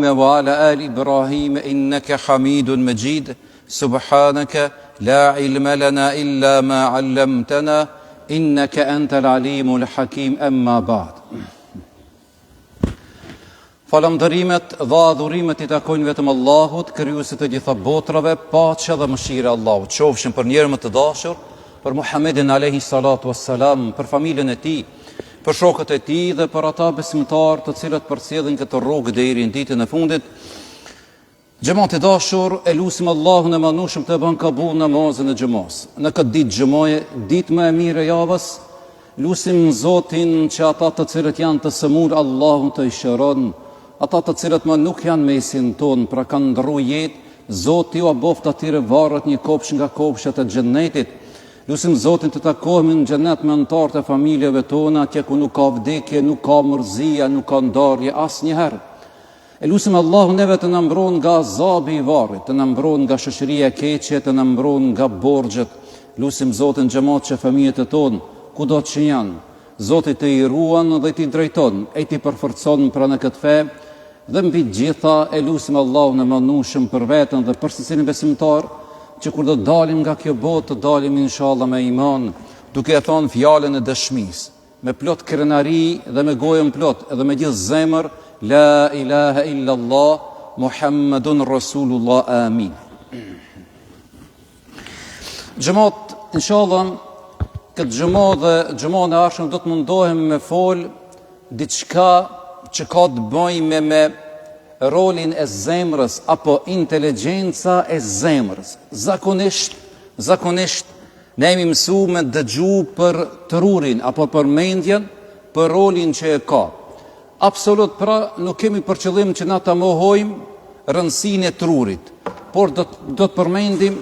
وعلى آل إبراهيم إنك حميد مجيد سبحانك لا علم لنا إلا ما علمتنا إنك أنت العليم الحكيم أما بعد. Falëndërimet dhe adhurimet I takojnë vetëm Allahut, krijuesit të gjitha botrave, paqja dhe mëshira e Allahut qofshin për njerëzit më të dashur, për Muhammedin alayhi salatu wassalam, për familjen e tij, për shokët e tij dhe për ata besimtarë të cilët përcjellin këtë rrugë deri në ditën e fundit. Xhamat e dashur, e lutim Allahun e mandueshëm të bën kabul namazin e xhamas. Në këtë ditë xhamaje, ditë më e mirë e javës, lutim Zotin që ata të cilët janë të sëmur Allahun të i shëron, ata të cilët më nuk janë mesin ton, pra kanë ndrru jetë, Zoti ju aboft atyre varret një kopsh nga kopshat e xhennetit. Lutim Zotin të takohemi në xhennet me anëtarët e familjeve tona, atje ku nuk ka vdekje, nuk ka mërzia, nuk ka ndarje asnjëherë. E lutim Allahun neve të na mbron nga azabi I varrit, të na mbron nga shoqëria e keqe, të na mbron nga borxhet. Lutim Zotin xhamat që familjet e tonë, kudo që janë, Zoti të I ruan dhe t'i drejton, e t'i përforcon pranë këtë fe. Dhe mbi gjitha e lutim Allahun e mandueshëm për veten dhe për secilin besimtar, që kur do dalim nga kjo botë, të dalim inshallah me iman, duke e thonë fjalën e dëshmisë, me plot krenari dhe me gojën plot, edhe me gjithë zemër, la ilaha illa Allah, Muhammedun Rasulullah, amin. Xhamat, inshallah, këtë xhama dhe xhamën e ardhshëm do të mundohem me fol diçka që ka të bëjë me rolin e zemrës apo inteligjenca e zemrës. Zakonisht ne jemi mësuar me dëgju për trurin apo për mendjen, për rolin që e ka. Absolut pra nuk kemi për qëllim që na ta mohojmë rëndësinë e trurit, por do të përmendim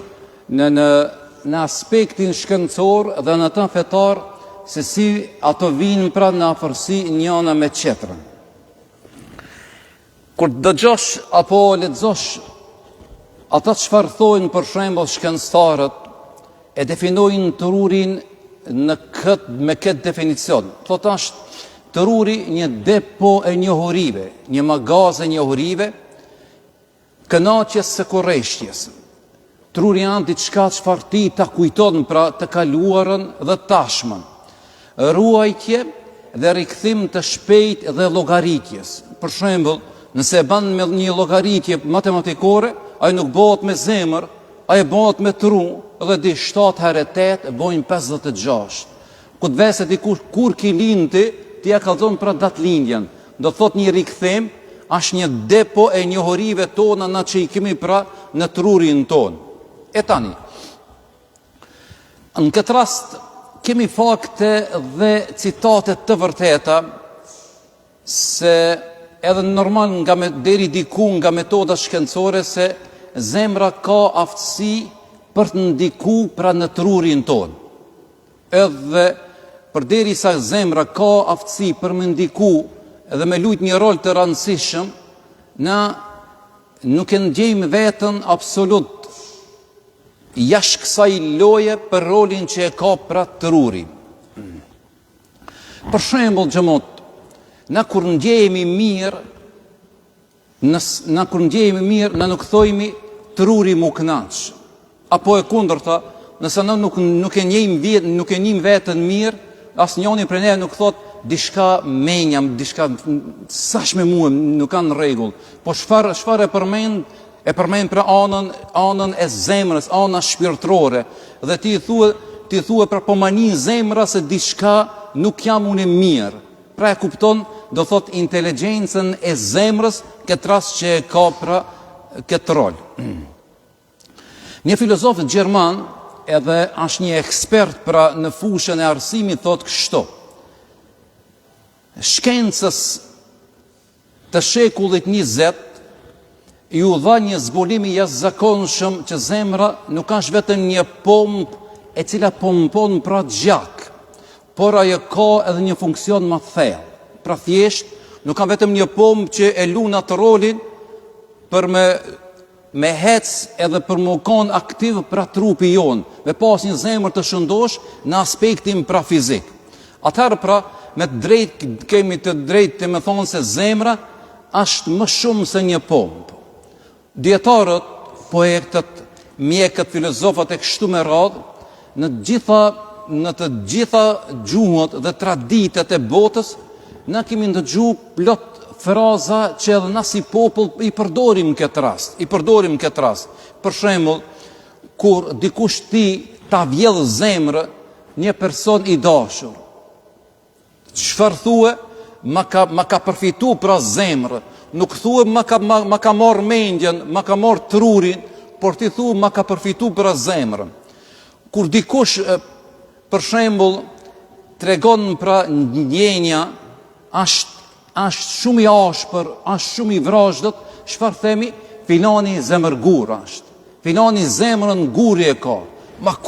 në aspektin shkencor dhe në atë fetar se si ato vinë pra në afërsi njëna me tjetrën. Kur dëgjosh apo lexosh ata çfarë thojnë për shembull shkencëtarët, e definojnë trurin me këtë definicion. Thotë është truri një depo e njohurive, një magazë e njohurive, kënaqjes së kurreshtjes. Truri janë diçka çfarë ti ta kujton pra të kaluarën dhe tashmen. Ruajtje dhe rikthim të shpejtë dhe llogaritjes. Për shembull, nëse e ban me një llogaritje matematikore, ai nuk bëhet me zemër, ai bëhet me tru, dhe di 7 herë 8 bojnë 56. Ku të vese dikush kur ki lindi, ti ja kallzon pra datlindjen. Do thot një rikthim, është një depo e njohurive tona na që I kemi pra në trurin ton. E tani, në këtë rast kemi fakte dhe citate të vërteta se edhe normal deri diku nga metoda shkencore se zemra ka aftësi për të ndiku pra në trurin ton. Edhe përderisa zemra ka aftësi për më ndiku edhe me lujt një rol të rëndësishëm, na nuk e ndjejmë veten absolut jashtë kësaj loje për rolin që e ka pra truri. Për shembull xhamot, na kur ndjehemi mirë, na nuk thojmë truri mu kënaq. Apo e kundërta, nëse na nuk e njejmë veten mirë, asnjëri prej neve nuk thot diçka menjam, diçka sash me mua nuk kanë rregull. Po çfarë e përmend për anën e zemrës, ana shpirtërore, dhe ti thua për pomanin zemra se diçka nuk jam unë mirë. Pra e kupton, do thot inteligjencën e zemrës, këtë rast që e ka pra këtë rol. Një filozof gjerman, edhe është një ekspert pra në fushën e arsimit, thot kështu: shkencës të shekullit 20 ju dha një zbulimi jashtëzakonshëm që zemra nuk është vetëm një pompë e cila pompon pra gjak, por ajo ka edhe një funksion më të thellë. Pra thjesht nuk ka vetëm një pompë që e lun atë rolin për me hec edhe për më kon aktiv pra trupi jon, me pas një zemër të shëndosh në aspektin pra fizik. Atëherë pra me të drejt kemi të drejtë të më thonë se zemra është më shumë se një pompë. Dietarët, poetët, mjekët, filozofët e kështu me radhë, në të gjitha gjuhët dhe traditet e botës, na kemi ndëgjuar plot fraza që edhe na si popull i përdorim këtë rast. Për shembull, kur dikush ti ta vjedh zemrë një person i dashur, çfarë thue? Ma ka përfitu pra zemrë. Nuk thue ma ka marrë mendjen, ma ka marrë trurin, por ti thue ma ka përfitu pra zemrën. Kur dikush, për shembull, tregon pra ndjenja, është shumë i ashpër, është shumë i vrazhdët, çfarë themi? Filani zemërgur është. Filani zemrën guri e ka. Ma për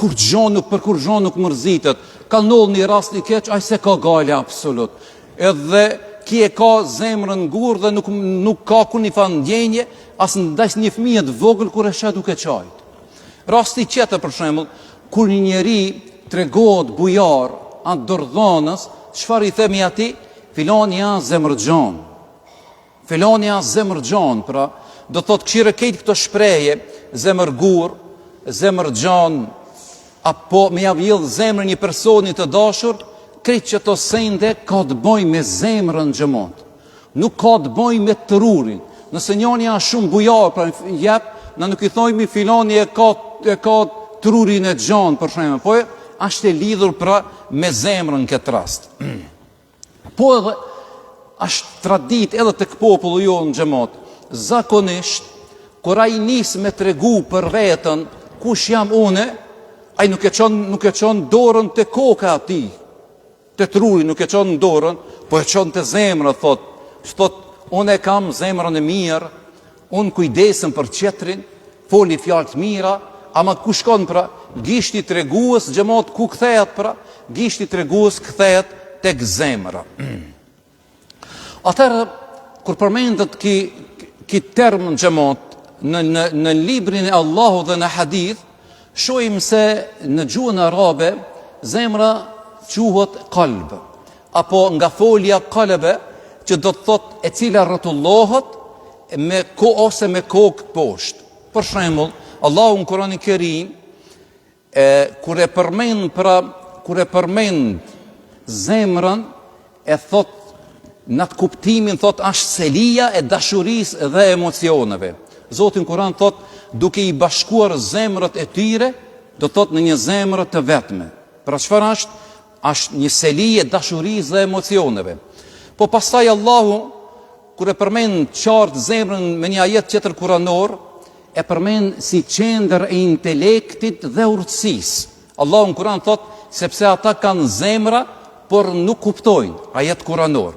kur gjon nuk mërzitet. Ka ndodhur një rast i keq, ai se ka gale absolut. Edhe ki e ka zemrën gur dhe nuk ka kur një fa ndjenje, as ndaj një fëmijë të vogël kur e shet duke qajt. Rasti tjetër për shembull, kur një njeri tregohet bujar atë dordhanës, çfarë i themi atij? Filani zemërgjon. Filani zemërgjon, pra do thot këshire kejt këto shpreje, zemërgur, zemërgjon, apo me javjell zemrën një personi të dashur, krejt që të sende ka të boj me zemrën xhamot. Nuk ka të boj me trurin. Nëse njëri është shumë bujar, pra jep, na nuk i thojmë filani e ka trurin e gjon, për shembull, po është e lidhur pra me zemrën këtë rast. Po edhe është tradit edhe të këpopullu jo në xhamot. Zakonisht, kur ai nis me tregu për vetën, kush jam une, ai nuk e çon dorën te koka atij. Te truri nuk e çon dorën, po e çon te zemra, thot, unë e kam zemrën e mirë, unë kujdesem për qetrin, foli fjalë të mira, ama ku shkon pra? Gishti tregues xhamot ku kthehet pra? Gishti tregues kthehet tek zemra. Atëherë, kur përmendet ki term në xhamot, në librin e Allahut dhe në hadith, shohim se në gjuhën arabe, zemra quhet qalb, apo nga folja qalbe, që do të thot e cila rrotullohet ose me kokë poshtë. Për shembull, Allahu në Kur'anin e Kerim, kur e përmend zemrën, e thot në atë kuptimin, thot është selia e dashurisë dhe emocioneve. Zoti në Kur'an thot duke i bashkuar zemrët e tyre, do thot në një zemrë të vetme. Pra çfarë është? Është një seli e dashurisë dhe emocioneve. Po pastaj Allahu, kur e përmend qartë zemrën me një ajet tjetër kuranor, e përmend si qendër e intelektit dhe urtësisë. Allahu në Kur'an thot sepse ata kanë zemra, por nuk kuptojnë, ajet kuranor.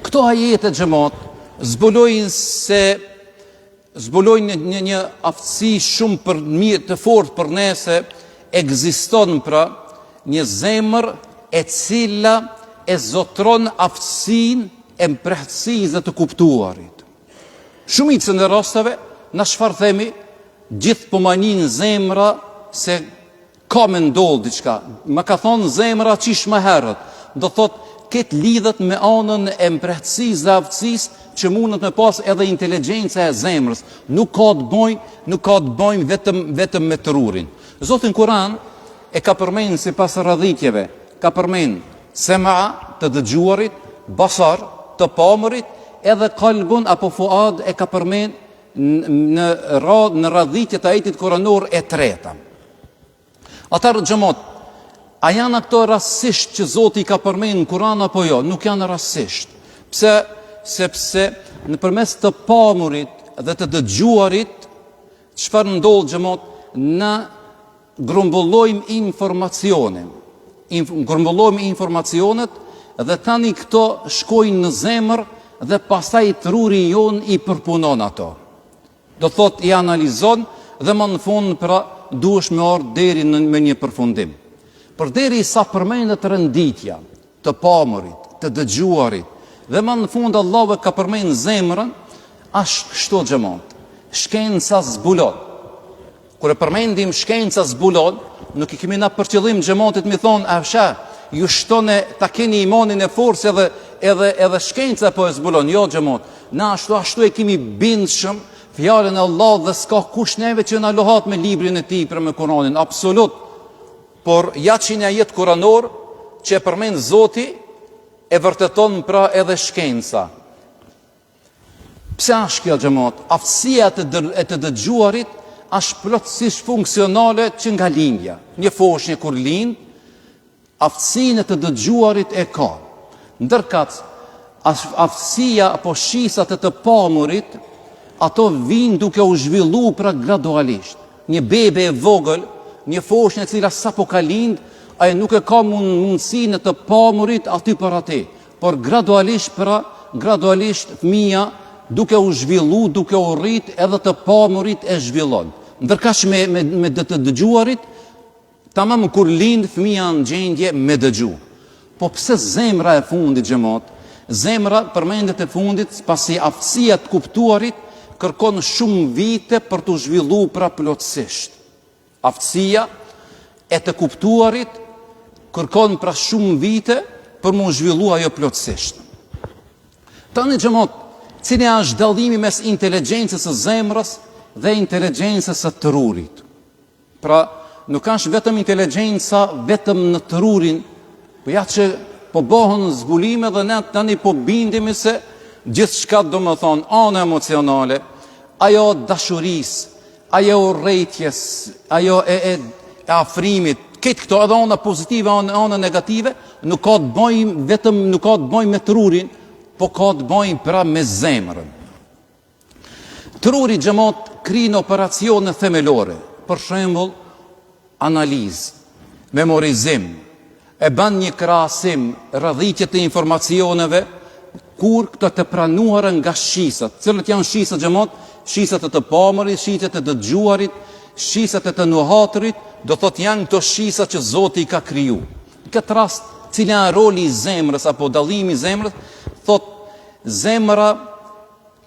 Këto ajete xhamot zbulojnë një aftësi shumë të fortë për ne se ekziston pra një zemër e cila e zotron aftësinë e mprehtësisë dhe të kuptuarit. Shumicën e rasteve na çfarë themi? Gjithë po manin zemra se ka me ndodhë diçka. Ma ka thonë zemra qish më herët. Do thot, këtë lidhet me anën e mprehtësisë dhe aftësisë që mundet me pas edhe inteligjenca e zemrës. Nuk ka të bojnë vetëm me trurin. Zotin Kur'an e ka përmenë si pas radhitjeve, ka përmenë sema të dëgjuarit, basar të pamërit, edhe kalbun apo fuad e ka përmenë në radhitjet e ajetit kuranor e treta. Atërë xhamot, a janë këto rastësisht që Zoti i ka përmenë në Kur'an apo jo? Nuk janë rastësisht. Pse? Sepse nëpërmes të pamurit dhe të dëgjuarit, çfarë ndodh xhamot? Na grumbullojmë informacionet dhe tani këto shkojnë në zemër dhe pastaj truri jon i përpunon ato. Do thot i analizon dhe më në fund pra duhesh me ardhë deri me një përfundim. Për deri sa përmendet rënditja të pamurit, të dëgjuarit, dhe më në fund Allahu ka përmend zemrën, është kështu xhamot. Shkenca zbulon. Kur e përmendim shkenca zbulon, nuk i kemi na për qëllim xhamotit mi thon, "Afsha, ju shtone ta keni imanin e fortë edhe shkenca po e zbulon, jo xhamot. Na ashtu e kemi bindshëm fjalën e Allahut dhe s'ka kush neve që na lohat me librin e tij për me Kur'anin, absolut. Por ja që një jetë kuranor që e përmend Zoti e vërteton pra edhe shkenca. Pse është kjo xhamot? Aftësia e të dëgjuarit është plotësisht funksionale që nga lindja. Një foshnjë kur lind, aftësinë e të dëgjuarit e ka. Ndërkët aftësia apo shisat e të pamurit, ato vinë duke u zhvillu pra gradualisht. Një bebe e vogël, një foshnjë e cila sapo ka lind, ai nuk e ka mundësinë të pamurit aty për atë, por gradualisht fëmia duke u zhvillu, duke u rrit, edhe të pamurit e zhvillon. Ndërkaq me të dëgjuarit, tamam kur lind fëmia në gjendje me dëgju. Po pse zemra e fundit xhamot? Zemra përmendet e fundit pasi aftësia të kuptuarit kërkon shumë vite për të zhvilluar pra plotësisht. Aftësia e të kuptuarit kërkon pra shumë vite për mu zhvilluar ajo plotësisht. Tani xhamot, cili është dallimi mes inteligjencës së zemrës dhe inteligjencës së trurit? Pra, nuk është vetëm inteligjenca vetëm në trurin, po ja që po bëhen zbulime dhe ne tani po bindemi se gjithçka do më thonë ana emocionale, ajo dashurisë, ajo urrejtjes, ajo e afrimit, këtë këto edhe ana pozitive, ana negative, nuk ka të bëjmë me trurin, po ka të bëjmë pra me zemrën. Truri xhamot krijnë operacione themelore, për shembull, analizë, memorizim, e ban një krahasim, radhitje të informacioneve, kur këto të pranuara nga shisat. Cilët janë shisat xhamot? Shisat e të pamurit, shisat e të dëgjuarit, shisat e të nuhatërit, do thot janë këto shisat që Zoti i ka kriju. Në këtë rast, cila është roli i zemrës apo dallimi i zemrës? Thot zemra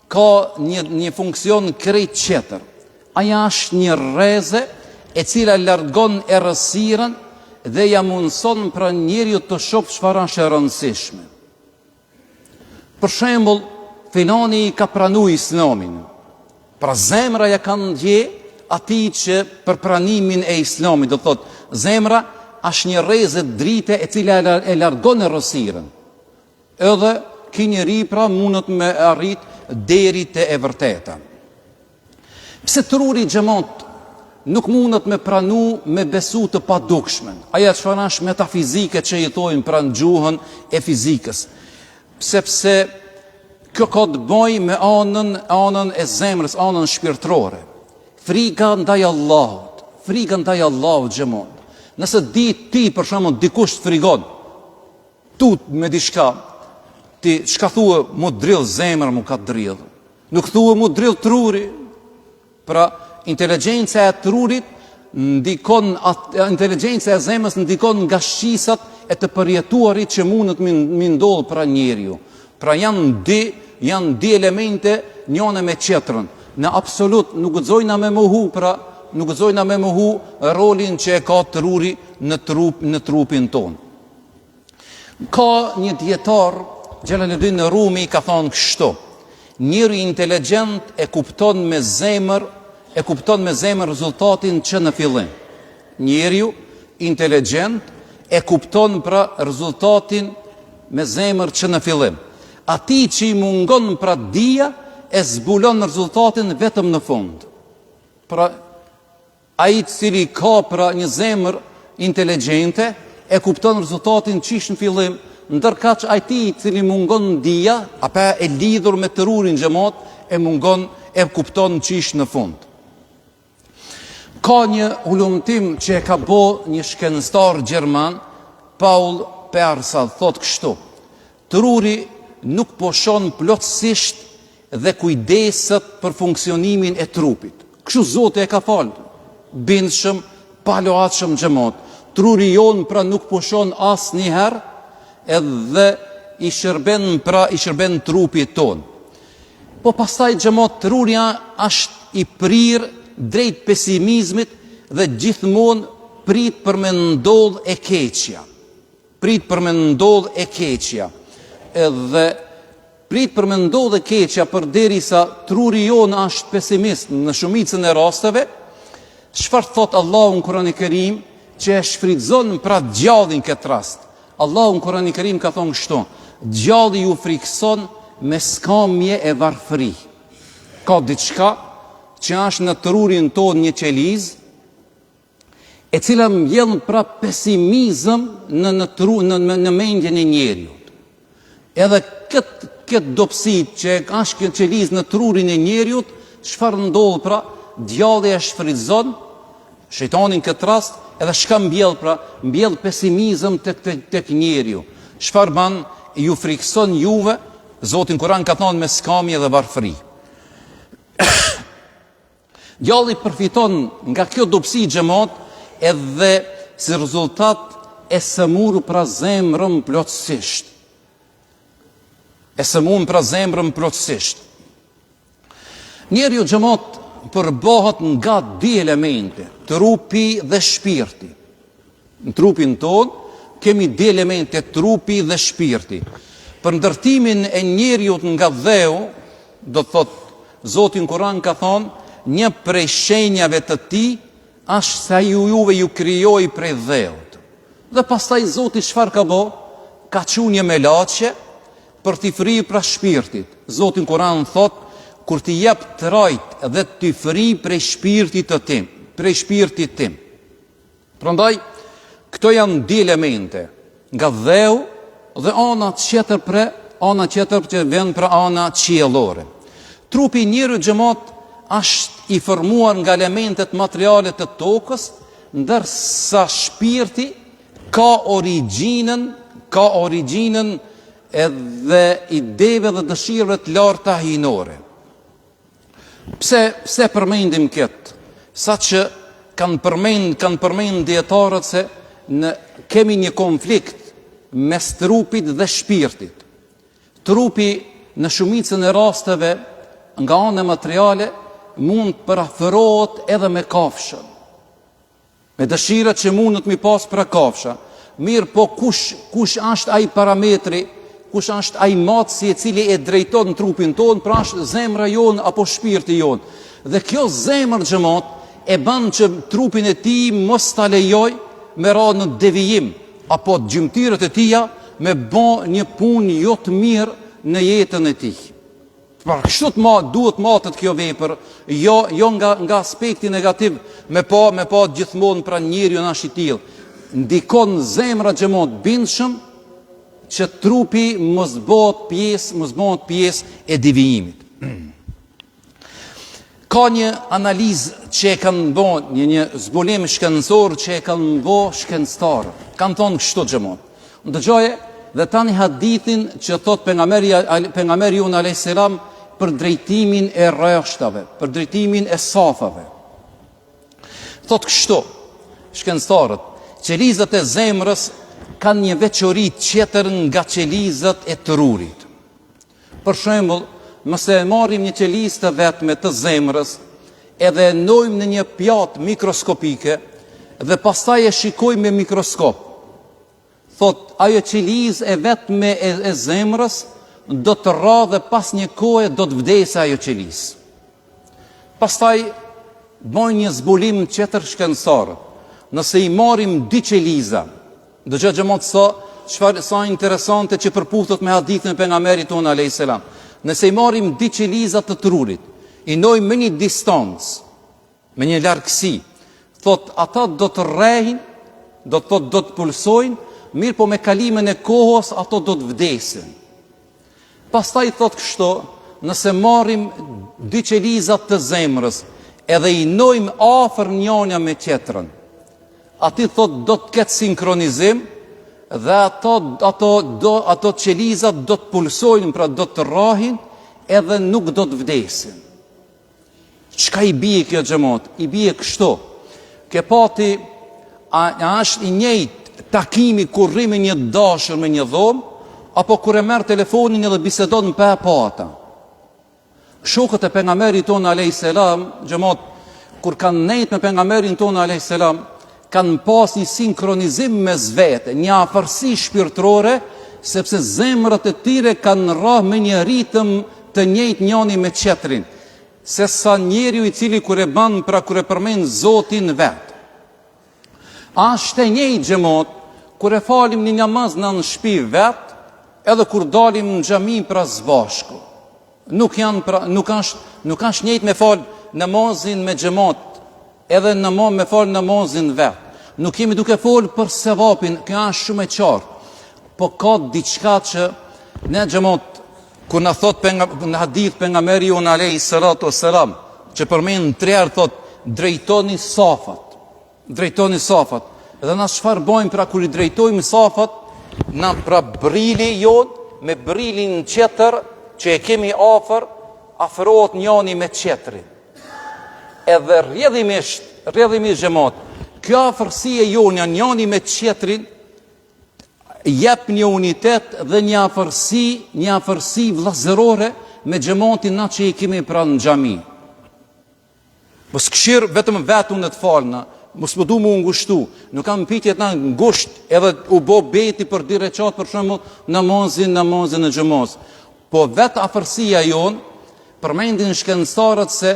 ka një funksion krejt tjetër. Aja është një rreze e cila largon errësirën dhe ja mundson pra njeriu të shohë çfarë është e rëndësishme. Për shembull, filani ka pranuar Islamin. Pra zemra ja ka ndje atij që për pranimin e Islamit, do thot, zemra është një rrezë drite e cila e largon errësirën. Edhe ky njeri pra mundet me arrit deri te e vërteta. Pse truri xhamot nuk mundet me pranu me besu të padukshmen? Aja çfarë është metafizike që i thojnë pra në gjuhën e fizikës. Sepse kjo ka të bëjë me anën e zemrës, anën shpirtërore. Frika ndaj Allahut xhamot. Nëse ti për shembull dikush të frigon, tut me diçka, ti çka thua mu drill zemra mu ka drill. Nuk thua mu drill truri. Pra inteligjenca e trurit inteligjenca e zemrës ndikon nga shisat e të përjetuarit që mundet mi ndodh pra njeriu. Pra janë di elemente njëna me tjetrën. Në absolut nuk guxojna me mohu rolin që e ka truri në trupin ton. Ka një dietar, Xhelaluddin Rumi, ka thonë kështu: njëri inteligjent e kupton me zemër rezultatin që në fillim. Njeriu inteligjent e kupton pra rezultatin me zemër që në fillim. Ati që i mungon pra dia e zbulon rezultatin vetëm në fund. Pra ai cili ka pra një zemër inteligjente e kupton rezultatin qish në fillim, ndërkaq ai cili mungon dia apo e lidhur me trurin xhamot e kupton qish në fund. Ka një ulumtim që e ka bo një shkencëtar gjerman, Paul Pearsall, thot kështu: truri nuk poshon plotësisht dhe kujdeset për funksionimin e trupit. Kështu Zoti e ka falë, bindshëm, palohatshëm xhamot. Truri jon pra nuk poshon asnjëherë edhe i shërben trupit ton. Po pastaj xhamot truri është i prirë drejt pesimizmit dhe gjithmonë prit për me ndodh e keqja. edhe prit për me ndodhe keqja përderisa truri jonë është pesimist në shumicën e rasteve, çfarë thot Allahu në Kur'anin e Kerim që e shfrytëzon pra gjallin këtë rast. Allahu në Kur'anin e Kerim ka thonë kështu: djalli ju frikson me skamje e varfëri. Ka diçka që është në trurin tonë një qelizë, e cila mbjellën pra pesimizëm në mendjen e njeriut. Edhe këtë dopsit që është këtë qelizë në trurin e njeriut, çfarë ndodh pra? Djalli e shfrytëzon shejtanin këtë rast, edhe çka mbjell pra? Mbjell pesimizëm tek njeriu. Çfarë ban? Ju frikson juve, Zoti në Kur'an ka thonë, me skamje dhe varfëri. Djalli përfiton nga kjo dopsi xhamat, edhe si rezultat e sëmuru pra zemrën plotësisht. Njeriu xhamat përbohet nga dy elemente, trupi dhe shpirti. Në trupin tonë kemi dy elemente, trupi dhe shpirti. Për ndërtimin e njeriut nga dheu, do të thot Zoti në Kur'an ka thonë, një prej shenjave të tij është se juve ju krijoi prej dheut. Dhe pastaj Zoti çfarë ka bë? Ka çuar një melaçe për t'i fryrë pra shpirtit. Zoti në Kur'an thot, kur t'i jep trajt dhe t'i fri prej shpirtit tim. Prandaj, këto janë dy elemente, nga dheu dhe ana tjetër që vjen pra ana qiellore. Trupi i njeriut xhamat është i formuar nga elementet materiale të tokës, ndërsa shpirti ka origjinën edhe ideve dhe dëshirëve të larta hyjnore. Pse përmendim këtë? Saqë kanë përmend dietarët se kemi një konflikt mes trupit dhe shpirtit. Trupi në shumicën e rasteve nga ana materiale mund të përafërohet edhe me kafshën, me dëshirat që mundet mi pas për kafsha. Mirë, po kush është ai parametri, kush është ai matësi e cili e drejton trupin tonë, pra është zemra jonë apo shpirti jonë. Dhe kjo zemër xhamat e bën që trupin e tij mos ta lejoj me ra në devijim, apo gjymtyrët e tija me bë një punë jo të mirë në jetën e tij. Për kështu duhet matët kjo vepër, jo nga aspekti negativ, me pa gjithmonë pra njeriu është i tillë. Ndikon zemra xhamat bindshëm që trupi mos bëhet pjesë e devijimit. Ka një analizë që e kanë bërë, një zbulim shkencor që e kanë bërë shkencëtarët. Kanë thonë kështu xhamat. Ndëgjoje dhe tani hadithin që thot pejgamberi jon alayhis salam për drejtimin e rreshtave, për drejtimin e safave. Thot kështu shkencëtarët, qelizat e zemrës kanë një veçori tjetër nga qelizat e trurit. Për shembull, mëse e marrim një qelizë të vetme të zemrës, edhe e nojmë në një pjatë mikroskopike dhe pastaj e shikojmë me mikroskop. Thot, ajo qelizë e vetme e zemrës do të rra dhe pas një kohe do të vdesë ajo qelizë. Pastaj bojnë një zbulim tjetër shkencëtarët. Nëse i marrim dy qeliza, dëgjoj xhamat sa interesante që përputhet me hadithin e pejgamberit tonë alayhis salam. Nëse i marrim dy qeliza të trurit, i nojmë me një distancë, me një largësi, thot ata do të rrehin, do të pulsojnë, mirë po me kalimin e kohës ato do të vdesin. Pastaj thot kështu, nëse marrim dy qelizat të zemrës, edhe i nojmë afër njëra me tjetrën, ati thot do të ketë sinkronizim dhe ato qelizat do të pulsojnë, pra do të rrahin edhe nuk do të vdesin. Çka i bie kjo xhamat? I bie kështu. Ke pati a është i njëjtë takimi kur rri me një dashur me një dhomë, apo kur e merr telefonin edhe bisedon pa ata. Shokët e pejgamberit tonë alayhis salam, xhamat, kur kanë nejt me pejgamberin tonë alayhis salam, kanë pas një sinkronizim mes vete, një afërsi shpirtërore, sepse zemrat e tyre kanë rrahë me një ritëm të njëjtë njëri me tjetrin, se sa njeriu i cili kur e bën pra kur e përmend Zotin vet. Ashtë e njëjtë xhamot kur e falim një namaz në shtëpi vet, edhe kur dalim në xhami pra zbashku. Nuk është njëjtë me fal namazin me xhamot, edhe me fal namazin vet. Nuk jemi duke fol për sevapin, kjo është shumë e qartë. Po ka diçka që ne xhamot, kur na thot në hadith pejgamberi jon alayhi salatu wassalam, që përmend 3 herë thot drejtoni safat. Drejtoni safat. Dhe na çfarë bëjmë pra kur i drejtojmë safat, na pra brili jon me brilin tjetër që e kemi afër, afrohet njëri me tjetrin. Edhe rrjedhimisht xhamot, kjo afërsi e jonja njëri me tjetrin jep një unitet dhe një afërsi vllazërore me xhamatin na që i kemi pranë në xhami. Mos këshir vetëm vetun në të falna, mos më du më ngushtu, nuk kam pitjet na ngusht edhe u bo beti për 2 rekat për shembull namazin e xhamos. Po vetë afërsia jon, përmendin shkencëtarët se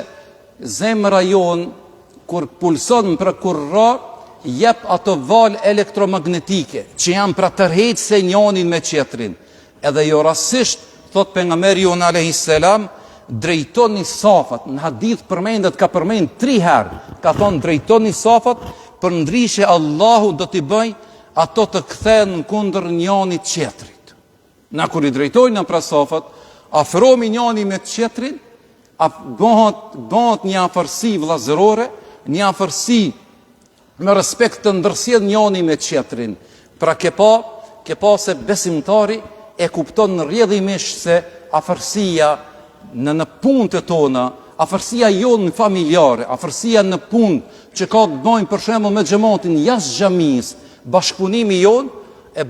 zemra jon kur pulson për kurra, jep ato val elektromagnetike që janë pra tërheqëse njënin me tjetrin. Edhe jo rasisht, thot pejgamberi jon alayhi salam, drejtoni safat. Në hadith përmendet, ka përmend 3 herë, ka thonë drejtoni safat, për ndryshe Allahu do t'i bëj ato të kthehen kundër njënit tjetrit. Na kur i drejtojnë pra safat, afrohemi njëni me tjetrin, bëhet një afërsi vllazërore, një afërsi me respekt të ndërsjell njëni me tjetrin. Pra ke pa se besimtari e kupton rrjedhimisht se afërsia në punët tona, afërsia jonë familjare, afërsia në punë që ka të bëjmë për shembull me xhamatin jashtë xhamis, bashkëpunimi jonë e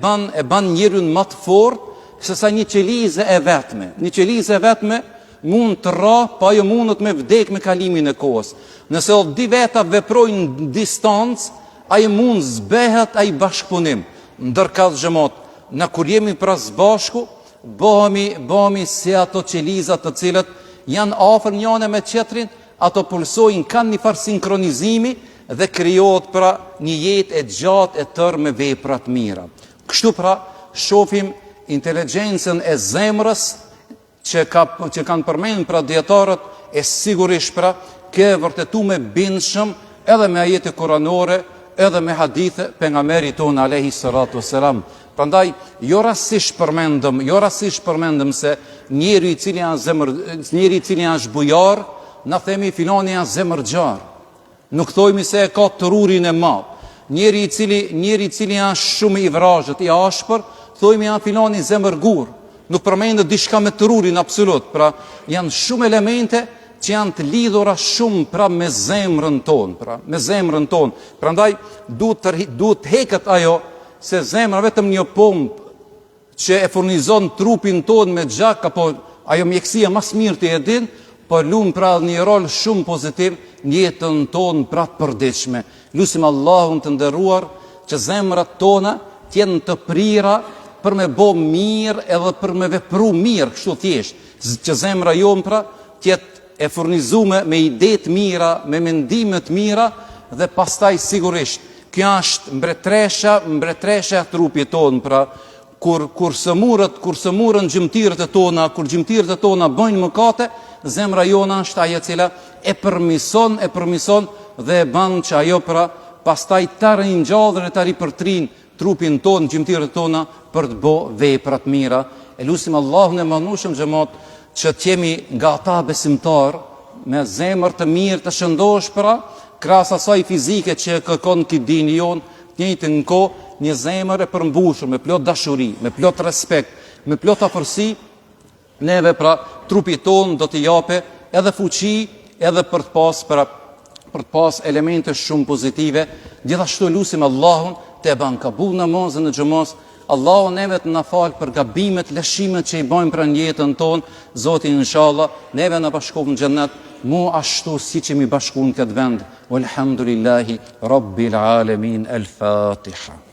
ban njeriun më të fortë se sa një qelizë e vetme. Një qelizë e vetme mund të rrah, pa jo mundet me vdek me kalimin e kohës. Nëse o 2 veta veprojnë në distancë, ai mund zbehet ai bashkëpunim. Ndërka xhamot, na kur jemi pra zbashku, bëhemi si ato qelizat të cilët janë afër njëne me tjetrin, ato pulsojnë, kanë një farë sinkronizimi dhe krijohet pra një jetë e gjatë e tërë me vepra të mira. Kështu pra shohim inteligjencën e zemrës që kanë përmendur pra dietarët, e sigurisht pra ke vërtetu me bindshëm edhe me ajete kuranore, edhe me hadithe pejgamberit ton alayhi salatu wassalam. Prandaj jo rastisht përmendëm se njeri i cili është bujar, na themi filani janë zemërgjar. Nuk thojmë se e ka tururin e madh. Njeri i cili është shumë i vrazhët, i ashpër, thojmë janë filani zemërgur. Nuk përmendet diçka me tururin absolut. Pra janë shumë elemente që janë të lidhura shumë pra me zemrën tonë. Prandaj duhet heket ajo se zemra vetëm një pompë që e furnizon trupin tonë me gjak, apo ajo mjekësia mas mirë të edin, po lumë pra një rol shumë pozitiv në jetën tonë pra të përditshme. Lusim Allahun të nderuar që zemrat tona tjenë të prira për me bo mirë edhe për me vepru mirë, kështu thjesht, që zemra jonë pra tjetë e furnizume me ide të mira, me mendime të mira, dhe pastaj sigurisht kjo është mbretresha e trupit tonë, pra kur sëmurën gjymtyrët e tona, kur gjymtyrët e tona bëjnë mëkate, zemra jona është ajo cila e përmison dhe e bën që ajo pra pastaj të ringjallë dhe të ripërtrin trupin tonë, gjymtyrët e tona për të bë vepra të mira. E lutim Allahun e mëndueshëm xhamat që t'jemi nga ata besimtar me zemër të mirë të shëndoshpra, krahas asaj fizike që kërkon këtë dini jon, të njëjtën kohë një zemër e përmbushur me plot dashuri, me plot respekt, me plot afërsi, neve pra trupi ton do t'i jape edhe fuqi, edhe për të pas elemente shumë pozitive. Gjithashtu lutim Allahun të e ban kabul namazën e xhamos. Allahu neve të na fal për gabimet, lëshimet që i bëjmë për jetën tonë. Zoti inshallah neve na bashkon në xhennet, mu ashtu siç jemi bashkuar në këtë vend. Walhamdulillahi rabbil alamin. El Fatiha.